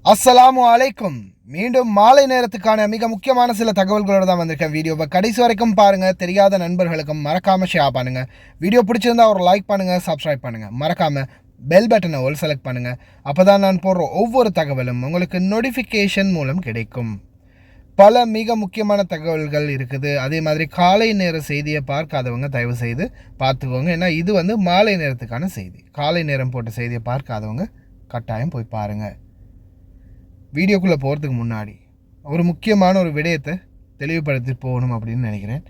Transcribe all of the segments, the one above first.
அஸ்ஸலாமு அலைக்கும். மீண்டும் மாலை நேரத்துக்கான மிக முக்கியமான சில தகவல்களோடு தான் வந்திருக்கேன். வீடியோவை கடைசி வரைக்கும் பாருங்கள். தெரியாத நண்பர்களுக்கும் மறக்காமல் ஷேர் பண்ணுங்கள். வீடியோ பிடிச்சிருந்தா ஒரு லைக் பண்ணுங்கள், சப்ஸ்கிரைப் பண்ணுங்கள். மறக்காமல் பெல் பட்டனை ஒரு செலக்ட் பண்ணுங்கள். அப்போ தான் நான் போடுற ஒவ்வொரு தகவலும் உங்களுக்கு நோட்டிஃபிகேஷன் மூலம் கிடைக்கும். பல மிக முக்கியமான தகவல்கள் இருக்குது. அதே மாதிரி காலை நேர செய்தியை பார்க்காதவங்க தயவு செய்து பார்த்துக்கோங்க. ஏன்னா இது மாலை நேரத்துக்கான செய்தி. காலை நேரம் போட்ட செய்தியை பார்க்காதவங்க கட்டாயம் போய் பாருங்கள். வீடியோக்குள்ளே போகிறதுக்கு முன்னாடி ஒரு முக்கியமான ஒரு விடயத்தை தெளிவுபடுத்தி போகணும் அப்படின்னு நினைக்கிறேன்.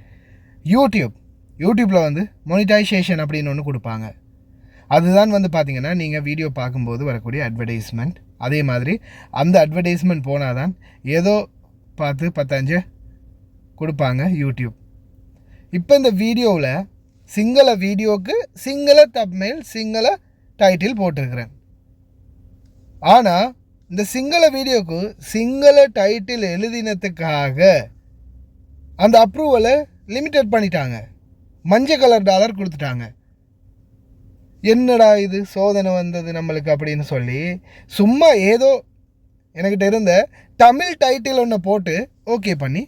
யூடியூப்பில் மொனிடைசேஷன் அப்படின்னு ஒன்று கொடுப்பாங்க. அதுதான் பார்த்திங்கன்னா நீங்கள் வீடியோ பார்க்கும்போது வரக்கூடிய அட்வர்டைஸ்மெண்ட். அதே மாதிரி அந்த அட்வர்டைஸ்மெண்ட் போனால் தான் ஏதோ பார்த்து 10-5 கொடுப்பாங்க யூடியூப். இப்போ இந்த வீடியோவில் சிங்கள வீடியோவுக்கு சிங்கள தப்மெயில் சிங்கள டைட்டில் போட்டிருக்கிறேன். ஆனால் இந்த சிங்கள வீடியோவுக்கு சிங்கள டைட்டில் எழுதினத்துக்காக அந்த அப்ரூவலை லிமிட்டட் பண்ணிட்டாங்க. மஞ்சள் கலர் டாலர் கொடுத்துட்டாங்க. என்னடா இது சோதனை வந்தது நம்மளுக்கு அப்படின்னு சொல்லி சும்மா ஏதோ எனக்கிட்ட இருந்த தமிழ் டைட்டில் ஒன்று போட்டு ஓகே பண்ணி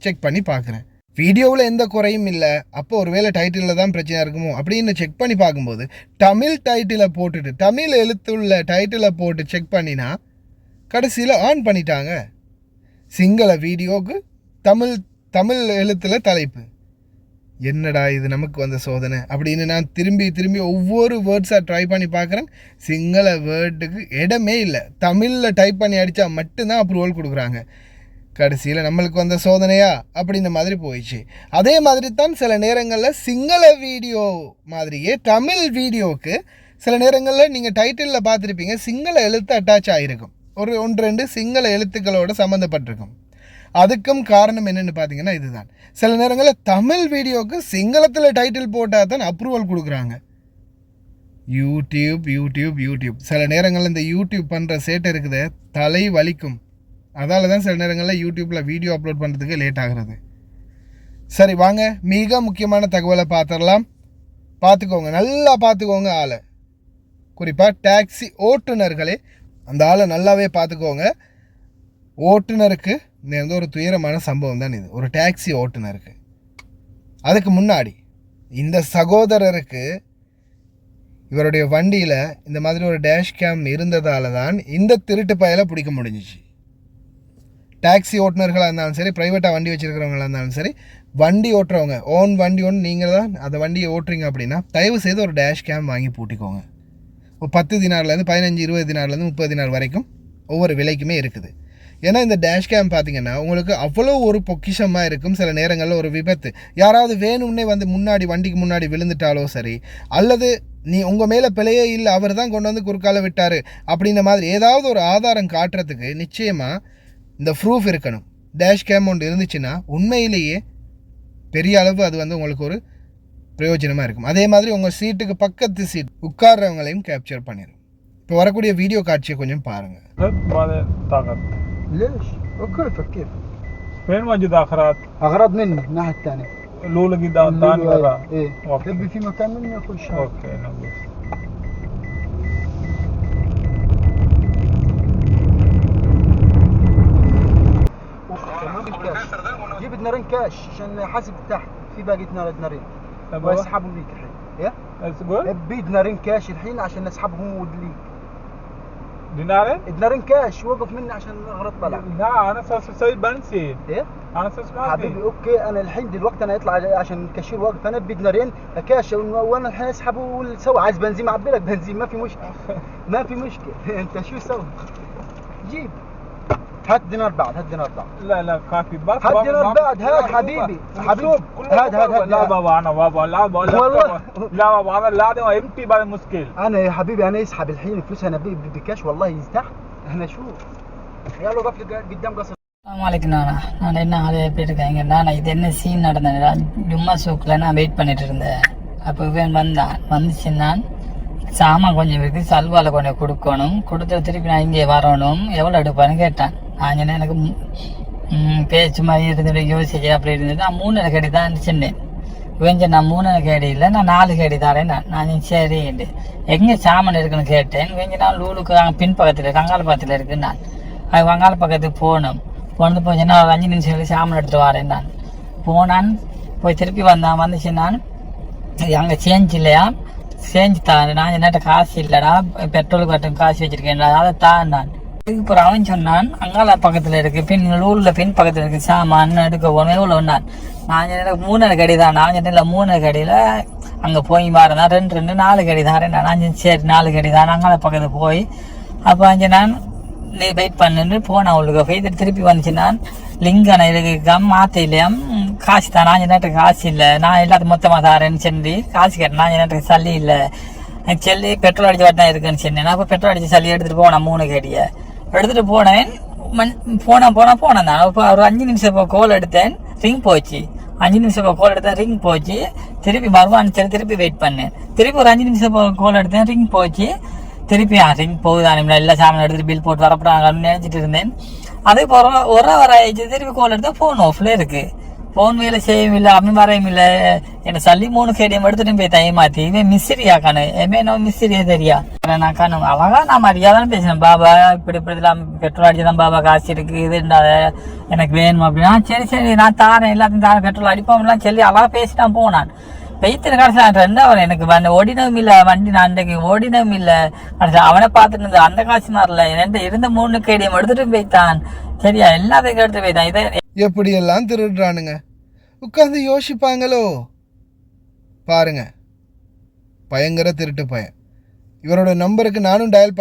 செக் பண்ணி பார்க்குறேன். வீடியோவில் எந்த குறையும் இல்லை. அப்போ ஒருவேளை டைட்டிலில் தான் பிரச்சனை இருக்குமோ அப்படின்னு செக் பண்ணி பார்க்கும்போது தமிழ் டைட்டிலை போட்டுட்டு தமிழ் எழுத்துள்ள டைட்டிலை போட்டு செக் பண்ணினா கடைசியில் ஆன் பண்ணிட்டாங்க. சிங்கள வீடியோவுக்கு தமிழ் எழுத்தில் தலைப்பு. என்னடா இது நமக்கு வந்த சோதனை அப்படின்னு நான் திரும்பி ஒவ்வொரு வேர்ட்ஸாக ட்ரை பண்ணி பார்க்குறேன். சிங்கள வேர்டுக்கு இடமே இல்லை. தமிழில் டைப் பண்ணி அடித்தா மட்டும்தான் அப்ரூவல் கொடுக்குறாங்க. கடைசியில் நம்மளுக்கு வந்த சோதனையா அப்படின்ற மாதிரி போயிடுச்சு. அதே மாதிரி தான் சில நேரங்களில் சிங்கள வீடியோ மாதிரியே தமிழ் வீடியோவுக்கு சில நேரங்களில் நீங்கள் டைட்டிலில் பார்த்துருப்பீங்க சிங்கள எழுத்து அட்டாச் ஆகிருக்கும். ஒரு 1-2 சிங்கள எழுத்துக்களோடு சம்மந்தப்பட்டிருக்கும். அதுக்கும் காரணம் என்னென்னு பார்த்தீங்கன்னா இதுதான். சில நேரங்களில் தமிழ் வீடியோவுக்கு சிங்களத்தில் டைட்டில் போட்டால் தான் அப்ரூவல் கொடுக்குறாங்க. யூடியூப் சில நேரங்களில் இந்த யூடியூப் பண்ணுற சேட்டை இருக்குது, தலை வலிக்கும். அதால் தான் சில நேரங்களில் யூடியூப்பில் வீடியோ அப்லோட் பண்ணுறதுக்கு லேட் ஆகிறது. சரி வாங்க, மிக முக்கியமான தகவலை பார்த்துடலாம். பார்த்துக்கோங்க, நல்லா பார்த்துக்கோங்க. ஆளை குறிப்பாக டாக்ஸி ஓட்டுநர்களே அந்த ஆளை நல்லாவே பார்த்துக்கோங்க. ஓட்டுநருக்கு நேர்ந்த ஒரு துயரமான சம்பவம் தான் இது. ஒரு டாக்ஸி ஓட்டுநருக்கு. அதுக்கு முன்னாடி இந்த சகோதரருக்கு இவருடைய வண்டியில் இந்த மாதிரி ஒரு டேஷ் கேம் இருந்ததால் தான் இந்த திருட்டு பயலை பிடிக்க முடிஞ்சிச்சு. டாக்ஸி ஓட்டுநர்களாக இருந்தாலும் சரி, ப்ரைவேட்டாக வண்டி வச்சுருக்கிறவங்களாக இருந்தாலும் சரி, வண்டி ஓட்டுறவங்க ஓன் வண்டி ஒன்று நீங்கள் தான் அந்த வண்டியை ஓட்டுறீங்க அப்படின்னா தயவு செய்து ஒரு டேஷ் கேம் வாங்கி பூட்டிக்கோங்க. ஒரு 10 தினார்லேருந்து 15-20 தினார்லேருந்து 30 தினார் வரைக்கும் ஒவ்வொரு விலைக்குமே இருக்குது. ஏன்னா இந்த டேஷ் கேம் பார்த்திங்கன்னா உங்களுக்கு அவ்வளோ ஒரு பொக்கிஷமாக இருக்கும். சில நேரங்களில் ஒரு விபத்து, யாராவது வேணும்னே முன்னாடி வண்டிக்கு முன்னாடி விழுந்துட்டாலோ சரி, அல்லது உங்கள் மேலே பிழையே இல்லை, அவர் தான் கொண்டு குறுக்கால விட்டார் அப்படின்ற மாதிரி ஏதாவது ஒரு ஆதாரம் காட்டுறதுக்கு நிச்சயமாக இந்த ப்ரூஃப் இருக்கணும். டேஷ் கேம் ஒன்று இருந்துச்சுன்னா உண்மையிலேயே பெரிய அளவு அது உங்களுக்கு ஒரு பிரயோஜனமாக இருக்கும். அதே மாதிரி உங்கள் சீட்டுக்கு பக்கத்து சீட் உட்கார்றவங்களையும் கேப்சர் பண்ணிடும். இப்போ வரக்கூடிய வீடியோ காட்சியை கொஞ்சம் பாருங்கள். ليش؟ وكيف كيف؟ فين موجود اغراض؟ اغراض مني الناحيه الثانيه. الاولى قدام الثانيه ورا. ايه تبي في مكان مني اخذ شهر. اوكي نبص. جيب دينارين كاش عشان حاسب تحت في باقي دينارين واسحبهم ليك الحين. ايه؟ اسقول؟ ابي دينارين كاش الحين عشان اسحبهم وليك. دينارين كاش وقف مني عشان اغراض طلع. لا انا اساس مسوي بنزين. ايه؟ انا اساس ما حبيبي اوكي انا الحين دلوقتي انا يطلع عشان الكاشير واقف انا ابي دينارين كاش وانا الحين اسحبه ونسوي. عايز بنزين معبي لك بنزين ما في مشكله. ما في مشكله. انت شو تسوي؟ جيب هات دينار بعد. لا كافي بس هات دينار بعد. هات حبيبي هات لا بابا انا بابا لا والله لا بابا انا لازم امتي بعد المشكله. انا يا حبيبي انا يسحب الحين فلوس انا بكاش والله تحت. انا شو يلا وقف لي قدام قصر. அஸ்ஸலாமு நான் என்ன ஆளு எப்படி இருக்காங்கன்னா, நான் இது என்ன சீன் நடந்தேன் ஜும்மா சூக்கில் நான் வெயிட் பண்ணிட்டு இருந்தேன். அப்போ இவன் வந்துச்சுன்னா சாமான் கொஞ்சம் இருக்குது, சல்வாவில் கொஞ்சம் கொடுக்கணும், கொடுத்து திருப்பி நான் இங்கே வரணும், எவ்வளோ எடுப்பான்னு கேட்டான். நான் சொன்னேன் எனக்கு பேச்சு மாதிரி இருந்துட்டு யோசிக்க அப்படி இருந்துட்டு நான் 3 கட்டி தான் சொன்னேன். இவன் நான் 3 கேடி இல்லை நான் 4 கேடி தாரேன். நான் சரி எங்கே சாமான் இருக்குன்னு கேட்டேன். இவங்க நான் லூலுக்கு பின்பக்கத்தில் இருக்கு, அங்கால பக்கத்தில் இருக்கு. நான் அது வங்காள பக்கத்துக்கு போனது போச்சுன்னா ஒரு 5 நிமிஷம் சாமான் எடுத்துகிட்டு வரேன். நான் போனான், போய் திருப்பி வந்துச்சு. நான் அங்கே சேஞ்ச் இல்லையா, சேஞ்ச் தான். நான் என்னட்ட காசு இல்லைடா, பெட்ரோலுக்கு மட்டும் காசு வச்சிருக்கேன், அதை தான். நான் இதுக்கப்புறம் அவன் சொன்னான் அங்கால பக்கத்தில் இருக்கு, லூலில் பின் பக்கத்தில் இருக்கு சாமான் எடுக்க போனே இவ்வளோ. நான் எனக்கு 3 கடி தான். நான் சொன்ன 3 கடியில் அங்கே போய் மாறினா 2 4 கடி தான். நான் சரி 4 கடி தான். அங்கால பக்கத்தில் போய் அப்போ அஞ்சு நான் நீ வெயிட் பண்ணுன்னு போனேன். அவளுக்கு போய் திருப்பி வந்துச்சு. நான் லிங்கான இதுக்கு மாற்ற இல்லையாம், காசு தான். நான் என்னட்டுக்கு காசு இல்லை, நான் எல்லாத்தையும் மொத்தமாக தாரேன்னு சொல்லி காசு கேட்டேன். நான் என்னட்டுக்கு சல்லி இல்லை, எனக்கு சொல்லி பெட்ரோல் அடிச்சு வாட்டினா இருக்குன்னு சொன்னேன். நான் அப்போ பெட்ரோல் அடிச்சு சல்லி எடுத்துகிட்டு போனேன். 3 கடியை எடுத்துகிட்டு போனேன். போனேன் தான். இப்போ ஒரு 5 நிமிஷம் கோல் எடுத்தேன், ரிங் போச்சு. 5 நிமிஷம் கோல் எடுத்தேன், ரிங் போச்சு. திருப்பி வருவான்னு சொல்லி திருப்பி வெயிட் பண்ணேன். திருப்பி ஒரு 5 நிமிஷம் கோல் எடுத்தேன், ரிங் போச்சு. திருப்பி ரிங் போகுதானே, எல்லா சாமான் எடுத்துகிட்டு பில் போட்டு வரப்படாங்கன்னு நினைச்சிட்டு இருந்தேன். அதே போகிற ஒரு ஆயிடுச்சு. திருப்பி கோல் எடுத்தால் ஃபோன் ஆஃப்ல இருக்கு, ஃபோன் வேலை செய்யவும் இல்லை, அம்மி வரையும் இல்லை. எனக்கு சல்லி 3 கேடிஎம் எடுத்துட்டு போய் தையமாத்தி இவன் மிஸ்ரியா காணு நான் மிஸ்ரியே தெரியா நான் காணு. அழகா நான் மரியாதானே பேசினேன். பாபா இப்படிலாம் பெட்ரோல் அடிச்சுதான் பாபா காசு இருக்கு, இதுண்டா எனக்கு வேணும் அப்படின்னா சரி நான் தாரேன், எல்லாத்தையும் தாரேன், பெட்ரோல் அடிப்போம்லாம் சொல்லி அழகா பேசிட்டான் போனான். பெய்த்தின கடைசி 2 அவர் எனக்கு ஓடினவும் இல்லை, வண்டி நான் அன்றைக்கு ஓடினவும் இல்லை. அவனை பார்த்துட்டு இருந்தது அந்த காசு மாறல. என்கிட்ட இருந்த 3 கேடிஎம் எடுத்துட்டு போய்த்தான். சரியா எல்லாத்தையும் எடுத்து போய்த்தான். இதை எப்படியெல்லாம் திருடுறானுங்க, உட்காந்து யோசிப்பாங்களோ பாருங்க. பயங்கர திருட்டு பையன். இவரோட நம்பருக்கு நானும் டயல்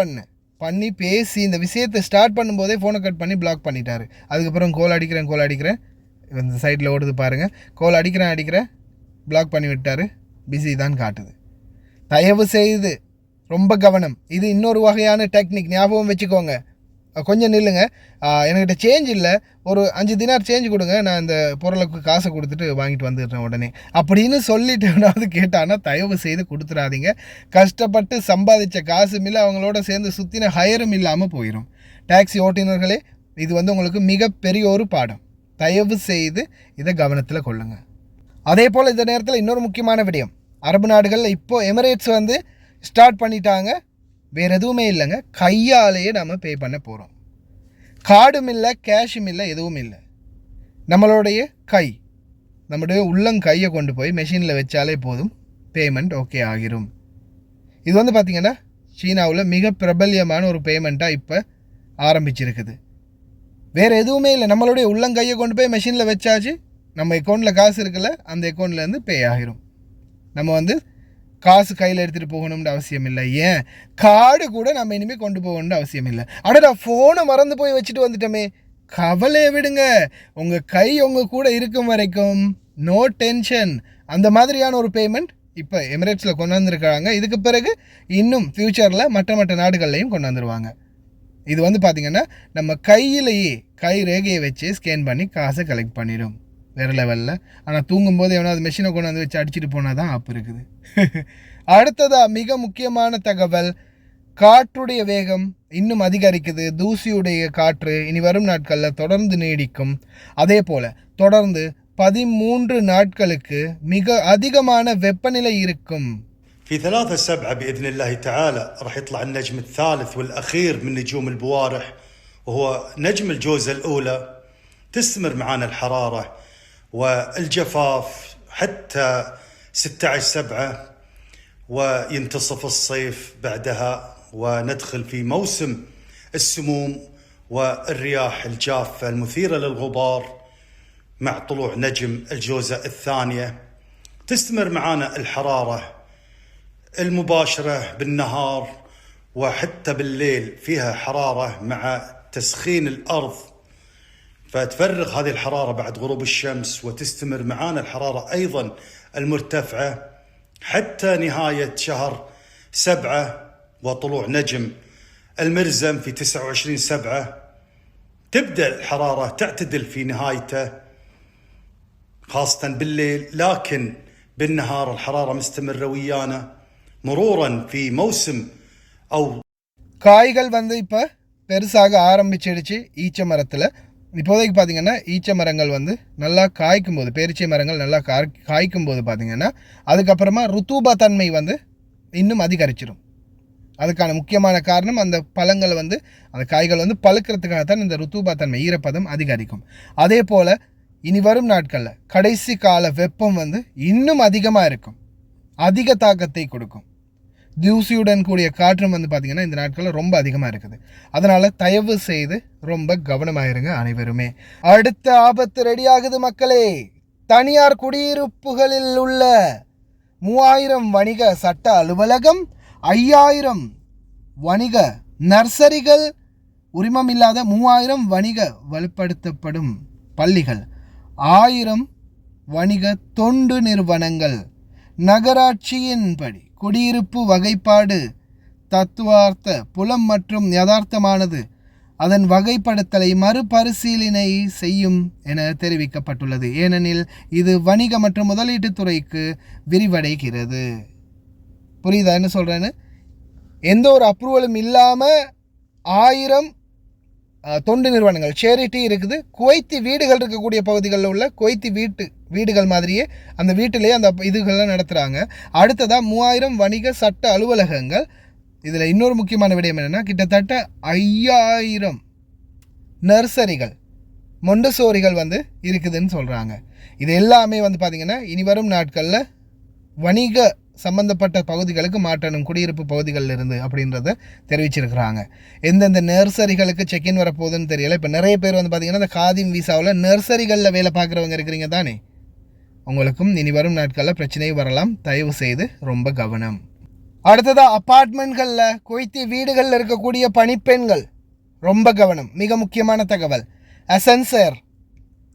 பண்ணி பேசி இந்த விஷயத்தை ஸ்டார்ட் பண்ணும்போதே ஃபோனை கட் பண்ணி பிளாக் பண்ணிட்டாரு. அதுக்கப்புறம் கோல் அடிக்கிறேன் இந்த சைடில் ஓடுது பாருங்கள். கோல் அடிக்கிறேன் பிளாக் பண்ணி விட்டார். பிஸி தான் காட்டுது. தயவு செய்து ரொம்ப கவனம். இது இன்னொரு வகையான டெக்னிக், ஞாபகம் வச்சுக்கோங்க. கொஞ்சம் நில்லுங்க, என்கிட்ட சேஞ்ச் இல்லை, ஒரு 5 தினார் சேஞ்ச் கொடுங்க, நான் இந்த பொருளுக்கு காசை கொடுத்துட்டு வாங்கிட்டு வந்துடுறேன் உடனே அப்படின்னு சொல்லிட்டு எவனாவது கேட்டான்னா தயவு செய்து கொடுத்துடாதீங்க. கஷ்டப்பட்டு சம்பாதிச்ச காசும் இல்லை, அவங்களோட சேர்ந்து சுற்றின ஹயரும் இல்லாமல் போயிடும். டாக்ஸி ஓட்டுநர்களே, இது உங்களுக்கு மிகப்பெரிய ஒரு பாடம். தயவு செய்து இதை கவனத்தில் கொள்ளுங்க. அதே போல் இந்த நேரத்தில் இன்னொரு முக்கியமான விடயம், அரபு நாடுகளில் இப்போது எமிரேட்ஸ் ஸ்டார்ட் பண்ணிட்டாங்க. வேறு எதுவுமே இல்லைங்க, கையாலேயே நம்ம பே பண்ண போகிறோம். கார்டும் இல்லை, கேஷும் இல்லை, எதுவும் இல்லை. நம்மளுடைய நம்முடைய உள்ளங்கையை கொண்டு போய் மெஷினில் வச்சாலே போதும், பேமெண்ட் ஓகே ஆகிரும். இது பார்த்திங்கன்னா சீனாவில் மிக பிரபல்யமான ஒரு பேமெண்ட்டாக இப்போ ஆரம்பிச்சிருக்குது. வேறு எதுவுமே இல்லை, நம்மளுடைய உள்ளங்கையை கொண்டு போய் மெஷினில் வச்சாச்சு, நம்ம அக்கௌண்ட்டில் காசு இருக்குல்ல, அந்த அக்கௌண்ட்லேருந்து பே ஆகிரும். நம்ம காசு கையில் எடுத்துகிட்டு போகணும்னு அவசியம் இல்லை. ஏன் கார்டு கூட நம்ம இனிமேல் கொண்டு போகணும்னு அவசியம் இல்லை. அடடா ஃபோனை மறந்து போய் வச்சுட்டு வந்துட்டோமே, கவலையை விடுங்க. உங்கள் கை உங்கள் கூட இருக்கும் வரைக்கும் நோ டென்ஷன். அந்த மாதிரியான ஒரு பேமெண்ட் இப்போ எமிரேட்ஸில் கொண்டு வந்திருக்காங்க. இதுக்கு பிறகு இன்னும் ஃப்யூச்சரில் மற்ற நாடுகள்லையும் கொண்டு வந்துடுவாங்க. இது பார்த்திங்கன்னா நம்ம கையிலேயே கை ரேகையை வச்சு ஸ்கேன் பண்ணி காசை கலெக்ட் பண்ணிடும். வேறு லெவலில். ஆனால் தூங்கும்போது எவனாவது மெஷினை கொண்டு வச்சு அடிச்சுட்டு போனால் தான் ஆப்பு இருக்குது. அடுத்ததாக மிக முக்கியமான தகவல், காற்றுடைய வேகம் இன்னும் அதிகரிக்குது. தூசியுடைய காற்று இனி வரும் நாட்களில் தொடர்ந்து நீடிக்கும். அதே போல் தொடர்ந்து 13 நாட்களுக்கு மிக அதிகமான வெப்பநிலை இருக்கும். في 3/7 بإذن الله تعالى راح يطلع النجم الثالث والأخير من نجوم البوارح، وهو نجم الجوزة الأولى. تستمر معانا الحرارة والجفاف حتى 16/7، وينتصف الصيف بعدها وندخل في موسم السموم والرياح الجافة المثيرة للغبار مع طلوع نجم الجوزة الثانية. تستمر معانا الحرارة المباشرة بالنهار وحتى بالليل، فيها حرارة مع تسخين الأرض، فتفرغ هذه الحرارة بعد غروب الشمس، وتستمر معانا الحرارة أيضا المرتفعة حتى نهاية شهر 7 وطلوع نجم المرزم في 29/7. تبدأ الحرارة تعتدل في نهايته خاصة بالليل، لكن بالنهار الحرارة مستمرة ويانا مرورا في موسم أو காய்கள் இப்போ பெருசாக ஆரம்பிச்சிடுச்சு ஈச்ச மரத்தில். இப்போதைக்கு பார்த்திங்கன்னா ஈச்ச மரங்கள் வந்து நல்லா காய்க்கும் போது, பேரிச்சை மரங்கள் நல்லா காய்க்கும் போது பார்த்திங்கன்னா அதுக்கப்புறமா ருத்தூபா தன்மை வந்து இன்னும் அதிகரிச்சிடும். அதுக்கான முக்கியமான காரணம் அந்த பழங்கள் வந்து அந்த காய்கள் வந்து பழுக்கிறதுக்காகத்தான் இந்த ருத்தூபா தன்மை, ஈரப்பதம் அதிகரிக்கும். அதே போல் இனி வரும் நாட்களில் கடைசி கால வெப்பம் வந்து இன்னும் அதிகமாக இருக்கும், அதிக தாக்கத்தை கொடுக்கும். தூசியுடன் கூடிய காற்றும் வந்து பார்த்திங்கன்னா இந்த நாட்களில் ரொம்ப அதிகமாக இருக்குது. அதனால் தயவு செய்து ரொம்ப கவனமாயிருங்க அனைவருமே. அடுத்த ஆபத்து ரெடி ஆகுது மக்களே. தனியார் குடியிருப்புகளில் உள்ள 3000 வணிக சட்ட அலுவலகம், 5000 வணிக நர்சரிகள், உரிமம் இல்லாத 3000 வணிக வலுப்படுத்தப்படும் பள்ளிகள், 1000 வணிக தொண்டு நிறுவனங்கள், நகராட்சியின்படி குடியிருப்பு வகைப்பாடு தத்துவார்த்த புலம் மற்றும் யதார்த்தமானது அதன் வகைப்படுத்தலை மறுபரிசீலனை செய்யும் என தெரிவிக்கப்பட்டுள்ளது. ஏனெனில் இது வணிக மற்றும் முதலீட்டுத் துறைக்கு விரிவடைகிறது. புரியுதா என்ன சொல்கிறேன்னு? எந்த ஒரு அப்ரூவலும் இல்லாமல் 1000 தொண்டு நிறுவனங்கள், சேரிட்டி இருக்குது. குவைத்தி வீடுகள் இருக்கக்கூடிய பகுதிகளில் உள்ள குவைத்தி வீடுகள் மாதிரியே அந்த வீட்டிலேயே அந்த இதுகள்லாம் நடத்துகிறாங்க. அடுத்ததாக 3000 வணிக சட்ட அலுவலகங்கள். இதில் இன்னொரு முக்கியமான விடயம் என்னென்னா, கிட்டத்தட்ட 5000 நர்சரிகள், மொண்டசோரிகள் வந்து இருக்குதுன்னு சொல்கிறாங்க. இது எல்லாமே வந்து பார்த்திங்கன்னா இனி வரும் நாட்களில் வணிக சம்பந்தப்பட்ட பகுதிகளுக்கு மாற்றணும், குடியிருப்பு பகுதிகளில் இருந்து அப்படின்றத தெரிவிச்சிருக்கிறாங்க. எந்தெந்த நர்சரிகளுக்கு செக்இன் வரப்போகுதுன்னு தெரியல. இப்போ நிறைய பேர் வந்து பார்த்திங்கன்னா இந்த காதிம் விசாவில் நர்சரிகளில் வேலை பார்க்குறவங்க இருக்கிறீங்க தானே, உங்களுக்கும் இனி வரும் நாட்களில் பிரச்சனையும் வரலாம். தயவு செய்து ரொம்ப கவனம். அடுத்ததாக அப்பார்ட்மெண்ட்களில், குவைத்தி வீடுகளில் இருக்கக்கூடிய பணிப்பெண்கள் ரொம்ப கவனம். மிக முக்கியமான தகவல், அசென்சர்,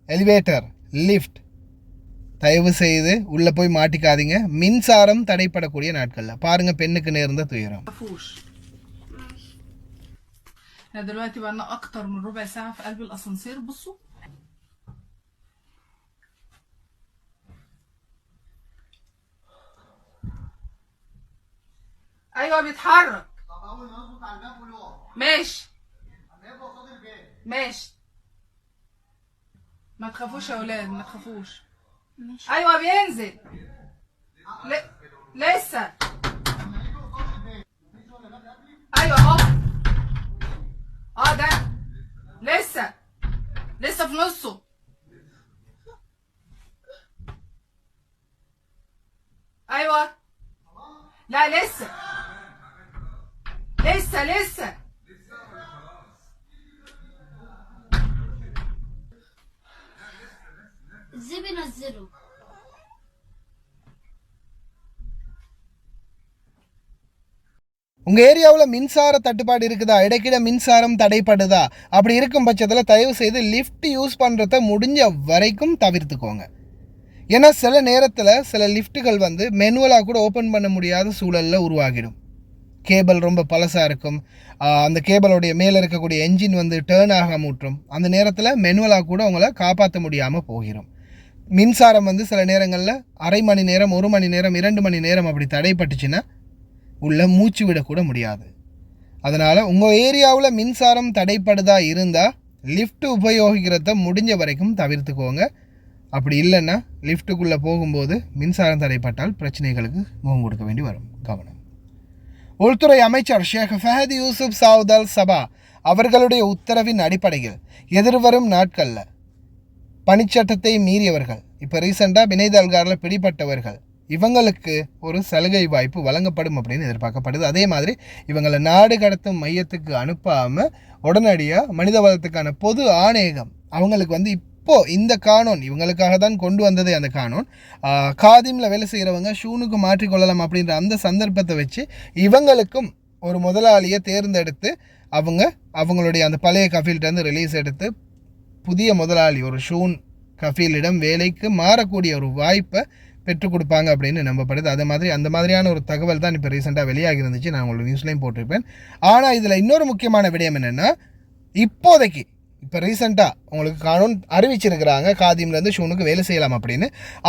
எலிவேட்டர், லிஃப்ட் தயவு செய்து உள்ளே போய் மாட்டிக்காதீங்க. மின்சாரம் தடைப்படக்கூடிய நாட்களில் பாருங்கள் பெண்ணுக்கு நேர்ந்த துயரம். دلوقتي بقى لنا اكتر من ربع ساعه في قلب الاسانسير. بصوا ايوه بيتحرك. طب اول ما نظبط على الباب ونقف. ماشي ماشي، ما تخافوش يا ولاد، ما تخافوش. ايوه بينزل. لسه ايوه اهو. ده لسه في نصه. ايوه لا لسه ازاي بنزله؟ உங்கள் ஏரியாவில் மின்சார தட்டுப்பாடு இருக்குதா, இடைக்கிட மின்சாரம் தடைப்படுதா, அப்படி இருக்கும் பட்சத்தில் தயவு செய்து லிஃப்ட் யூஸ் பண்ணுறத முடிஞ்ச வரைக்கும் தவிர்த்துக்கோங்க. ஏன்னா சில நேரத்தில் சில லிஃப்ட்டுகள் வந்து மெனுவலாக கூட ஓப்பன் பண்ண முடியாத சூழலில் உருவாகிடும். கேபிள் ரொம்ப பழசாக இருக்கும், அந்த கேபிளோடைய மேலே இருக்கக்கூடிய என்ஜின் வந்து டேர்ன் ஆக முற்றும். அந்த நேரத்தில் மெனுவலாக கூட உங்களை காப்பாற்ற முடியாமல் போகிறோம். மின்சாரம் வந்து சில நேரங்களில் அரை மணி நேரம், 1 மணி நேரம், 2 மணி நேரம் அப்படி தடைப்பட்டுச்சுன்னா உள்ள மூச்சு விடக்கூட முடியாது. அதனால் உங்கள் ஏரியாவில் மின்சாரம் தடைப்படுதா இருந்தால் லிஃப்ட் உபயோகிக்கிறத முடிஞ்ச வரைக்கும் தவிர்த்துக்கோங்க. அப்படி இல்லைன்னா லிஃப்ட்டுக்குள்ளே போகும்போது மின்சாரம் தடைப்பட்டால் பிரச்சனைகளுக்கு முகம் கொடுக்க வேண்டி வரும். கவனம். உள்துறை அமைச்சர் ஷேக் ஃபஹத் யூசுப் சவுத் அல் சபா அவர்களுடைய உத்தரவின் அடிப்படையில் எதிர்வரும் நாட்களில் பணிச்சட்டத்தை மீறியவர்கள், இப்போ ரீசெண்டாக பிணைதல்காரில் பிடிப்பட்டவர்கள், இவங்களுக்கு ஒரு சலுகை வாய்ப்பு வழங்கப்படும் அப்படின்னு எதிர்பார்க்கப்படுது. அதே மாதிரி இவங்களை நாடு கடத்தும் மையத்துக்கு அனுப்பாமல் உடனடியாக மனித வளத்துக்கான பொது ஆணையகம் அவங்களுக்கு வந்து இப்போது இந்த கானூன் இவங்களுக்காக தான் கொண்டு வந்ததே. அந்த கானூன் காதிமில் வேலை செய்கிறவங்க ஷூனுக்கு மாற்றிக்கொள்ளலாம் அப்படின்ற அந்த சந்தர்ப்பத்தை வச்சு இவங்களுக்கும் ஒரு முதலாளியை தேர்ந்தெடுத்து அவங்களுடைய அந்த பழைய கஃபீல்கிட்டேருந்து ரிலீஸ் எடுத்து புதிய முதலாளி ஒரு ஷூன் கஃபீலிடம் வேலைக்கு மாறக்கூடிய ஒரு வாய்ப்பை பெற்றுக் கொடுப்பாங்க அப்படின்னு நம்பப்படுது. அதே மாதிரி அந்த மாதிரியான ஒரு தகவல் தான் இப்போ ரீசெண்டாக வெளியாகி இருந்துச்சு. நான் உங்களுக்கு நியூஸ்லேயும் போட்டிருப்பேன். ஆனால் இதில் இன்னொரு முக்கியமான விடயம் என்னென்னா, இப்போதைக்கு இப்போ ரீசெண்டாக உங்களுக்கு கானூன் அறிவிச்சிருக்கிறாங்க காதிம்லேருந்து ஷூனுக்கு வேலை செய்யலாம் அப்படின்னு.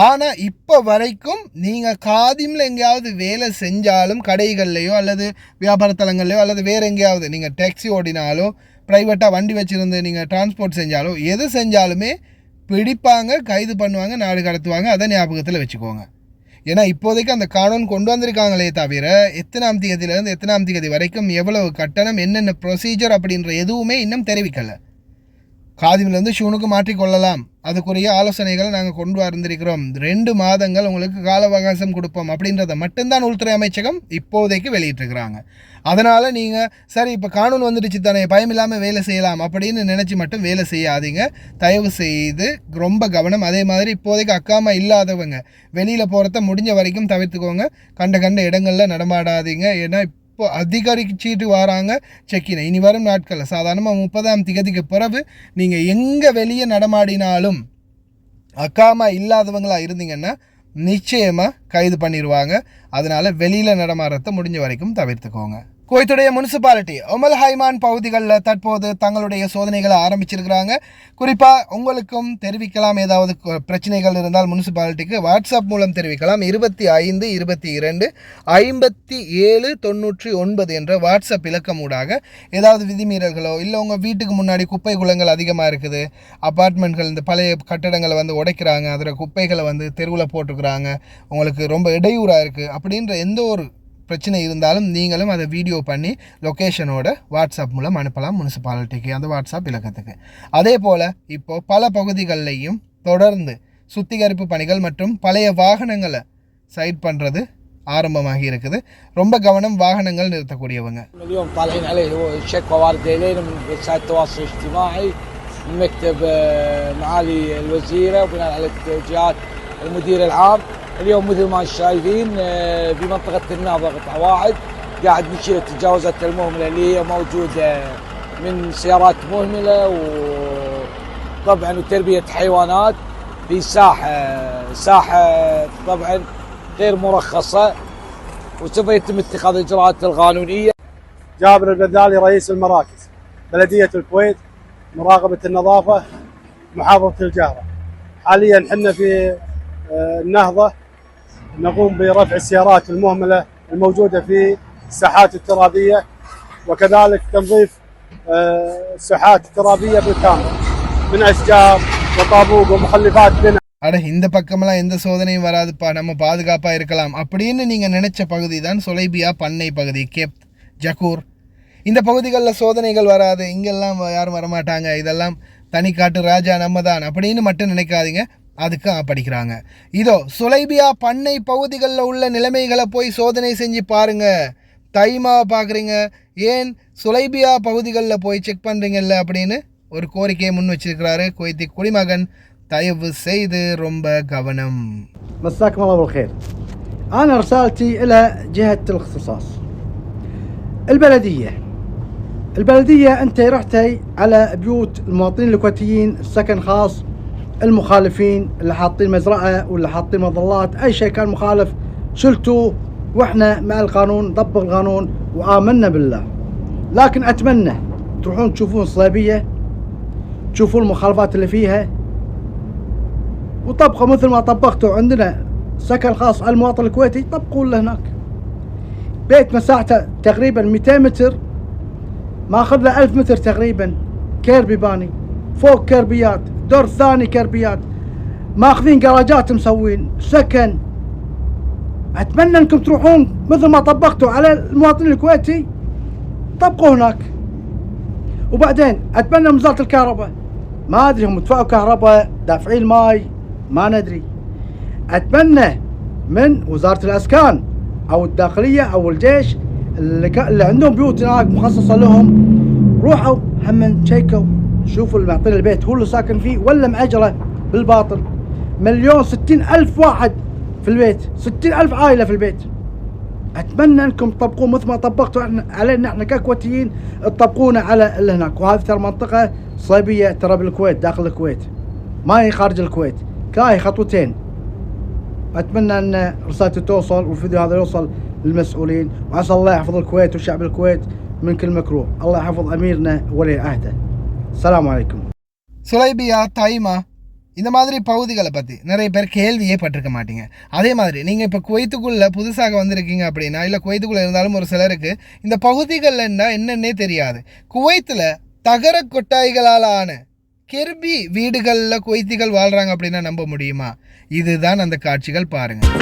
ஆனால் இப்போ வரைக்கும் நீங்கள் காதிமில் எங்கேயாவது வேலை செஞ்சாலும், கடைகள்லையோ அல்லது வியாபார தலங்கள்லையோ அல்லது வேறு எங்கேயாவது நீங்கள் டாக்ஸி ஓடினாலோ ப்ரைவேட்டாக வண்டி வச்சுருந்து நீங்கள் டிரான்ஸ்போர்ட் செஞ்சாலோ எது செஞ்சாலுமே பிடிப்பாங்க, கைது பண்ணுவாங்க, நாடு கடத்துவாங்க. அதை ஞாபகத்தில் வச்சுக்கோங்க. ஏன்னா இப்போதைக்கு அந்த கானூன் கொண்டு வந்திருக்காங்களே தவிர எத்தனாம் தேதியிலேருந்து எத்தனாம் தேதி வரைக்கும் எவ்வளவு கட்டணம், என்னென்ன ப்ரொசீஜர் அப்படின்ற எதுவுமே இன்னும் தெரிவிக்கலை. காதிமிலேருந்து ஷூனுக்கு மாற்றிக்கொள்ளலாம், அதுக்குரிய ஆலோசனைகளை நாங்கள் கொண்டு வந்திருக்கிறோம், 2 மாதங்கள் உங்களுக்கு கால அவகாசம் கொடுப்போம் அப்படின்றத மட்டும்தான் உள்துறை அமைச்சகம் இப்போதைக்கு வெளியிட்டிருக்கிறாங்க. அதனால் நீங்கள் சரி இப்போ கானூன் வந்துடுச்சு தானே, பயம் இல்லாமல் வேலை செய்யலாம் அப்படின்னு நினச்சி மட்டும் வேலை செய்யாதீங்க. தயவு செய்து ரொம்ப கவனம். அதே மாதிரி இப்போதைக்கு அக்காமா இல்லாதவங்க வெளியில் போகிறத முடிஞ்ச வரைக்கும் தவிர்த்துக்கோங்க. கண்ட இடங்களில் நடமாடாதீங்க. ஏன்னா இப்போ அதிகரிச்சிட்டு வராங்க செக்கினை. இனி வரும் நாட்களில் சாதாரணமாக 30ஆம் தேதிக்கு பிறகு நீங்கள் எங்கே வெளியே நடமாடினாலும் அக்காமா இல்லாதவங்களாக இருந்தீங்கன்னா நிச்சயமாக கைது பண்ணிடுவாங்க. அதனால் வெளியில் நடமாடுறத முடிஞ்ச வரைக்கும் தவிர்த்துக்கோங்க. குவைத்துடைய முனிசிபாலிட்டி உமல் ஹைமான் பகுதிகளில் தற்போது தங்களுடைய சோதனைகளை ஆரம்பிச்சிருக்கிறாங்க. குறிப்பாக உங்களுக்கும் தெரிவிக்கலாம், ஏதாவது பிரச்சனைகள் இருந்தால் முனிசிபாலிட்டிக்கு வாட்ஸ்அப் மூலம் தெரிவிக்கலாம். 25 22 57 99 என்ற வாட்ஸ்அப் இலக்கம் ஊடாக ஏதாவது விதிமீறல்களோ இல்லை உங்கள் வீட்டுக்கு முன்னாடி குப்பை குளங்கள் அதிகமாக இருக்குது, அப்பார்ட்மெண்ட்கள் இந்த பழைய கட்டடங்களை வந்து உடைக்கிறாங்க, அதில் குப்பைகளை வந்து தெருவில் போட்டுக்கிறாங்க, உங்களுக்கு ரொம்ப இடையூறாக இருக்குது அப்படின்ற எந்த ஒரு பிரச்சனை இருந்தாலும் நீங்களும் அதை வீடியோ பண்ணி லொக்கேஷனோட வாட்ஸ்அப் மூலம் அனுப்பலாம் முனிசிபாலிட்டிக்கு, அந்த வாட்ஸ்அப் இலக்கத்துக்கு. அதே போல் இப்போது பல பகுதிகளிலையும் தொடர்ந்து சுத்திகரிப்பு பணிகள் மற்றும் பழைய வாகனங்களை சைட் பண்ணுறது ஆரம்பமாகி இருக்குது. ரொம்ப கவனம், வாகனங்கள் நிறுத்தக்கூடியவங்க. اليوم طالعين عليه هو شكوى واردة إلينا من وسائل التواصل الاجتماعي من مكتب معالي الوزيرة وبناء على توجيهات المدير العام. اليوم مثل ما شايفين بمنطقة النهضة قطع واحد قاعد نشيل التجاوزات المهملة اللي هي موجودة من سيارات مهملة وطبعا وتربية حيوانات في ساحة طبعا غير مرخصة، وسوف يتم اتخاذ الإجراءات القانونية. جابر البذالي رئيس المراكز بلدية الكويت، مراقبة النظافة، محافظة الجهرة. حاليا حنا في النهضة نقوم برفع السيارات المهملة الموجودة في الساحات الترابية، وكذلك تنظيف الساحات الترابية بالكامل من أشجار وطابوق ومخلفات بناء. இந்த பக்கமெல்லாம் எந்த சோதனையும் வராதுப்பா, நம்ம பாதுகாப்பாக இருக்கலாம் அப்படின்னு நீங்கள் நினச்ச பகுதி தான் சொலைபியா பண்ணை பகுதி, கேப் ஜக்கூர். இந்த பகுதிகளில் சோதனைகள் வராது, இங்கெல்லாம் யாரும் வரமாட்டாங்க, இதெல்லாம் தனிக்காட்டு ராஜா நம்ம தான் அப்படின்னு மட்டும் நினைக்காதீங்க. அதுக்கு படிக்கிறாங்க. இதோ சொலைபியா பண்ணை பகுதிகளில் உள்ள நிலைமைகளை போய் சோதனை செஞ்சு பாருங்கள். தைமாவை பார்க்குறீங்க, ஏன் சொலைபியா பகுதிகளில் போய் செக் பண்ணுறீங்கல்ல அப்படின்னு ஒரு கோரிக்கையை முன் வச்சிருக்கிறாரு குவைத்தி குடிமகன். தயவு செய்து ரொம்ப கவனம். مساكم الله بالخير. أنا رسالتي إلى جهة الاختصاص البلدية أنت رحتي على بيوت المواطنين الكويتيين، سكن خاص، المخالفين اللي حاطين مزرعة ولا حاطين مظلات، أي شيء كان مخالف شلتوا، وإحنا مع القانون نطبق القانون وآمنا بالله. لكن أتمنى تروحون تشوفون صليبية، تشوفون المخالفات اللي فيها وطبقوا مثل ما طبقتوا عندنا سكن خاص على المواطن الكويتي، طبقوا له هناك. بيت مساحته تقريبا 200 متر، ماخذ له 1000 متر تقريبا، كيربي باني، فوق كيربيات، دور ثاني كيربيات، ماخذين جراجات مسوين سكن. اتمنى انكم تروحون مثل ما طبقتوا على المواطن الكويتي طبقوا هناك. وبعدين اتمنى من وزارة الكهرباء، ما ادري هم دفعوا كهرباء دافعين ماي ما ندري، اتمنى من وزارة الاسكان او الداخلية او الجيش اللي عندهم بيوت هناك مخصصة لهم، روحوا هم شيكوا شوفوا اللي معطينا البيت هو اللي ساكن فيه ولا معجرة بالباطل. 1,060,000 واحد في البيت، 60,000 عائلة في البيت. اتمنى انكم تطبقون مثل ما طبقتوا علينا احنا ككويتيين، تطبقونا على اللي هناك. وهذه ترى منطقة صليبية ترى بالكويت، داخل الكويت ما هي خارج الكويت، كاهي خطوتين. اتمنى ان رسالتي توصل والفيديو هذا يوصل للمسؤولين، وعسى الله يحفظ الكويت وشعب الكويت من كل مكروه. الله يحفظ اميرنا وولي عهده. السلام عليكم. சொலைபியா, தைமா இந்த மாதிரி பகுதிகளை பற்றி நிறைய பேர் கேள்வியே பட்டிருக்க மாட்டீங்க. அதே மாதிரி நீங்கள் இப்போ குவைத்துக்குள்ளே புதுசாக வந்திருக்கீங்க அப்படின்னா, இல்லை குவைத்துக்குள்ளே இருந்தாலும் ஒரு சிலருக்கு இந்த பகுதிகளில் என்னன்னே தெரியாது. குவைத்தில் தகர கொட்டாய்களால் ஆன கெர்பி வீடுகளில் குவைத்திகள் வாழ்கிறாங்க அப்படின்னா நம்ப முடியுமா? இதுதான் அந்த காட்சிகள், பாருங்கள்.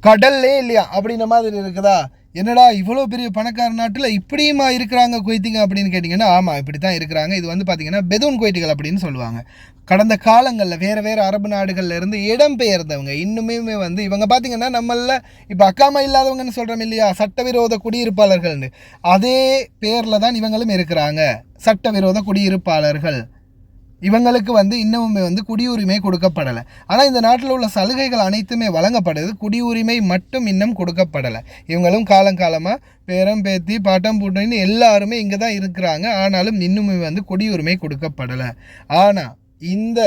கடல்லே இல்லையா அப்படின்ற மாதிரி இருக்குதா? என்னடா இவ்வளோ பெரிய பணக்கார நாட்டில் இப்படியுமா இருக்கிறாங்க குவைத்திங்க அப்படின்னு கேட்டிங்கன்னா, ஆமாம், இப்படி தான் இருக்கிறாங்க. இது வந்து பார்த்திங்கன்னா பெதூன் குவைத்திகள் அப்படின்னு சொல்லுவாங்க. கடந்த காலங்களில் வேறு அரபு நாடுகளில் இருந்து இடம்பெயர்ந்தவங்க இன்னுமே வந்து இவங்க பார்த்திங்கன்னா நம்மளில் இப்போ அக்காமா இல்லாதவங்கன்னு சொல்கிறோம் இல்லையா, சட்டவிரோத குடியிருப்பாளர்கள்னு, அதே பேரில் தான் இவங்களும் இருக்கிறாங்க, சட்டவிரோத குடியிருப்பாளர்கள். இவங்களுக்கு வந்து இன்னமுமே வந்து குடியுரிமை கொடுக்கப்படலை. ஆனால் இந்த நாட்டில் உள்ள சலுகைகள் அனைத்துமே வழங்கப்படுது, குடியுரிமை மட்டும் இன்னும் கொடுக்கப்படலை. இவங்களும் காலங்காலமாக பேரம் பேத்தி பாட்டம் பூட்டின்னு எல்லாருமே இங்கே தான் இருக்கிறாங்க. ஆனாலும் இன்னுமே வந்து குடியுரிமை கொடுக்கப்படலை. ஆனால் இந்த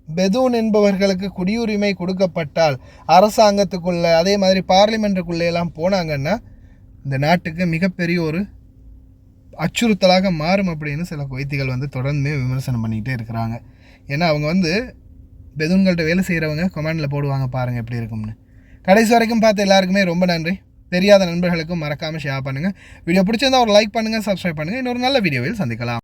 பெதூன் என்பவர்களுக்கு குடியுரிமை கொடுக்கப்பட்டால் அரசாங்கத்துக்குள்ளே அதே மாதிரி பார்லிமெண்ட்டுக்குள்ளே எல்லாம் போனாங்கன்னா இந்த நாட்டுக்கு மிகப்பெரிய ஒரு அச்சுறுத்தலாக மாறும் அப்படின்னு சில குவைத்திகள் வந்து தொடர்ந்து விமர்சனம் பண்ணிக்கிட்டே இருக்கிறாங்க. ஏன்னா அவங்க வந்து பெதூன்கள்கிட்ட வேலை செய்கிறவங்க கமெண்டில் போடுவாங்க, பாருங்கள் எப்படி இருக்கும்னு. கடைசி வரைக்கும் பார்த்து எல்லாருக்குமே ரொம்ப நன்றி. தெரியாத நண்பர்களுக்கும் மறக்காமல் ஷேர் பண்ணுங்கள். வீடியோ பிடிச்சிருந்தா ஒரு லைக் பண்ணுங்கள், சப்ஸ்கிரைப் பண்ணுங்கள். இன்னொரு நல்ல வீடியோவில் சந்திக்கலாம்.